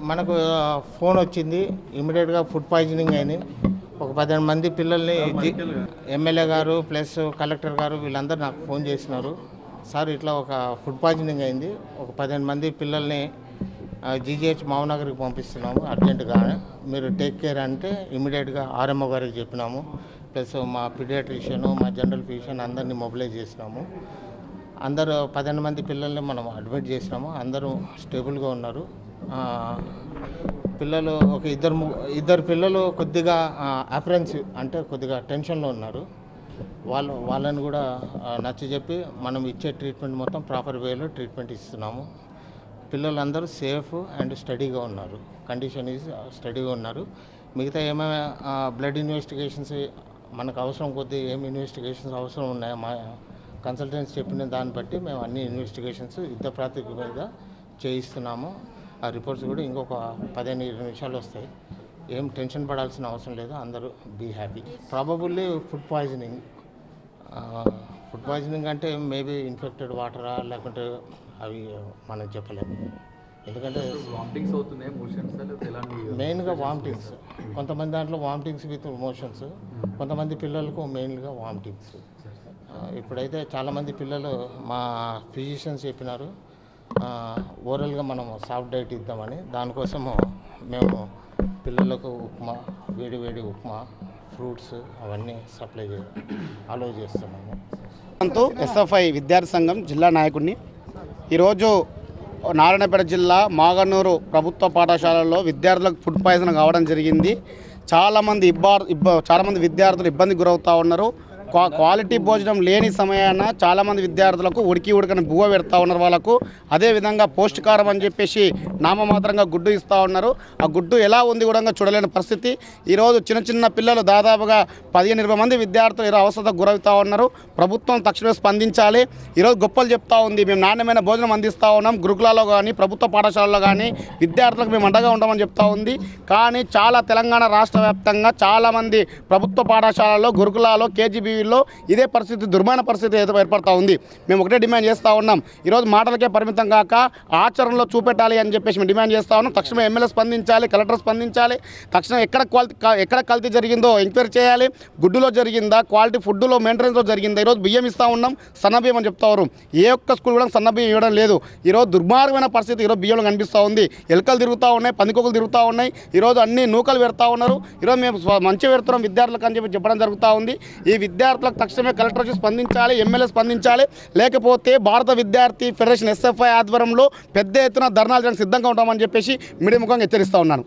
మనకు ఫోన్ వచ్చింది, ఇమీడియట్గా ఫుడ్ పాయిజనింగ్ అయింది. ఒక 18 మంది పిల్లల్ని ఎమ్మెల్యే గారు ప్లస్ కలెక్టర్ గారు వీళ్ళందరూ నాకు ఫోన్ చేసినారు. సార్ ఇట్లా ఒక ఫుడ్ పాయిజనింగ్ అయింది, ఒక 15 మంది పిల్లల్ని జీజీహెచ్ మామనగర్కి పంపిస్తున్నాము అర్జెంటుగా, మీరు టేక్ కేర్ అంటే ఇమీడియట్గా ఆర్ఎంఓ గారికి చెప్పినాము. ప్లస్ మా పీడియాట్రిషియన్, మా జనరల్ ఫిజిషియన్ అందరినీ మొబిలైజ్ చేసినాము. అందరూ 15 మంది పిల్లల్ని మనం అడ్మిట్ చేసినాము. అందరూ స్టేబుల్గా ఉన్నారు. పిల్లలు ఒక ఇద్దరు పిల్లలు కొద్దిగా అప్రెన్సివ్ అంటే కొద్దిగా టెన్షన్లో ఉన్నారు. వాళ్ళని కూడా నచ్చజెప్పి మనం ఇచ్చే ట్రీట్మెంట్ మొత్తం ప్రాపర్ వేలో ట్రీట్మెంట్ ఇస్తున్నాము. పిల్లలందరూ సేఫ్ అండ్ స్టడీగా ఉన్నారు, కండిషన్ ఈజ్ స్టడీగా ఉన్నారు. మిగతా ఏమైనా బ్లడ్ ఇన్వెస్టిగేషన్స్ మనకు అవసరం కొద్దీ ఏమి ఇన్వెస్టిగేషన్స్ అవసరం ఉన్నాయో మా కన్సల్టెంట్స్ చెప్పిన దాన్ని బట్టి మేము అన్ని ఇన్వెస్టిగేషన్స్ యుద్ధ ప్రాతిపదిక మీద చేయిస్తున్నాము. ఆ రిపోర్ట్స్ కూడా ఇంకొక 15-20 నిమిషాలు వస్తాయి. ఏం టెన్షన్ పడాల్సిన అవసరం లేదు, అందరూ be happy. Probably food poisoning అంటే మేబీ ఇన్ఫెక్టెడ్ వాటరా లేకుంటే అవి మనం చెప్పలేము. ఎందుకంటే మెయిన్గా వామిటింగ్స్, కొంతమంది దాంట్లో వామిటింగ్స్ విత్ మోషన్స్, కొంతమంది పిల్లలకు మెయిన్గా వామిటింగ్స్. ఇప్పుడైతే చాలామంది పిల్లలు మా ఫిజిషియన్స్ చెప్పినారు ఓరల్గా మనం సాఫ్ట్ డైట్ ఇద్దామని. దానికోసము మేము పిల్లలకు ఉప్మా, వేడి ఉప్మా, ఫ్రూట్స్ అవన్నీ సప్లై అలో చేస్తున్నాము. ఎస్ఎఫ్ఐ విద్యార్థి సంఘం జిల్లా నాయకుడిని. ఈరోజు నారాయణపేట జిల్లా మాగనూరు ప్రభుత్వ పాఠశాలలో విద్యార్థులకు ఫుడ్ పాయిజన్ కావడం జరిగింది. చాలామంది విద్యార్థులు ఇబ్బందికి గురవుతూ ఉన్నారు. క్వాలిటీ భోజనం లేని సమయాన చాలామంది విద్యార్థులకు ఉడకని బువ్వ పెడతా ఉన్నారు. వాళ్ళకు అదేవిధంగా పౌష్టికారం అని చెప్పేసి నామమాత్రంగా గుడ్డు ఇస్తూ ఉన్నారు. ఆ గుడ్డు ఎలా ఉంది కూడా చూడలేని పరిస్థితి. ఈరోజు చిన్న పిల్లలు దాదాపుగా 15-20 మంది విద్యార్థులు ఈరోజు అవసరతకు గురవుతూ ఉన్నారు. ప్రభుత్వం తక్షణమే స్పందించాలి. ఈరోజు గొప్పలు చెప్తా ఉంది, మేము నాణ్యమైన భోజనం అందిస్తూ ఉన్నాం, గురుకులాల్లో కానీ ప్రభుత్వ పాఠశాలలో కానీ విద్యార్థులకు మేము అండగా ఉంటామని చెప్తా ఉంది. కానీ చాలా తెలంగాణ రాష్ట్ర వ్యాప్తంగా చాలామంది ప్రభుత్వ పాఠశాలలో, గురుకులాల్లో, కేజీబీ ఇదే పరిస్థితి, దుర్మాన పరిస్థితి ఏర్పడతా ఉంది. మేము ఒకటే డిమాండ్ చేస్తూ ఉన్నాం, ఈరోజు మాటలకే పరిమితం కాక ఆచరణలో చూపెట్టాలి అని చెప్పేసి మేము డిమాండ్ చేస్తూ ఉన్నాం. తక్షణమే ఎమ్మెల్యే స్పందించాలి, కలెక్టర్ స్పందించాలి. తక్షణం ఎక్కడ కల్తీ జరిగిందో ఎంక్వైరీ చేయాలి. గుడ్డులో జరిగిందా, క్వాలిటీ ఫుడ్లో మెయింటెనెన్స్లో జరిగిందా? ఈరోజు బియ్యం ఇస్తూ ఉన్నాం, సన్న బియ్యం అని చెప్తా ఉన్నారు. ఏ ఒక్క స్కూల్ కూడా సన్న బియ్యం ఇవ్వడం లేదు. ఈరోజు దుర్మార్గమైన పరిస్థితి ఈరోజు బియ్యంలో కనిపిస్తూ ఉంది. ఎలుకలు తిరుగుతూ ఉన్నాయి, పందికొక్కులు తిరుగుతూ ఉన్నాయి. ఈరోజు అన్ని నూకలు పెడతా ఉన్నారు. ఈరోజు మేము మంచి పెడుతున్నాం విద్యార్థులకు అని చెప్పడం జరుగుతూ ఉంది. ఈ విద్యార్థులకు తక్షణమే కలెక్టర్ వచ్చి స్పందించాలి, ఎమ్మెల్యే స్పందించాలి. లేకపోతే భారత విద్యార్థి ఫెడరేషన్ ఎస్ఎఫ్ఐ ఆధ్వర్యంలో పెద్ద ఎత్తున ధర్నాలు చేయడానికి సిద్ధంగా ఉంటామని చెప్పేసి మీడియా ముఖంగా హెచ్చరిస్తూ ఉన్నాను.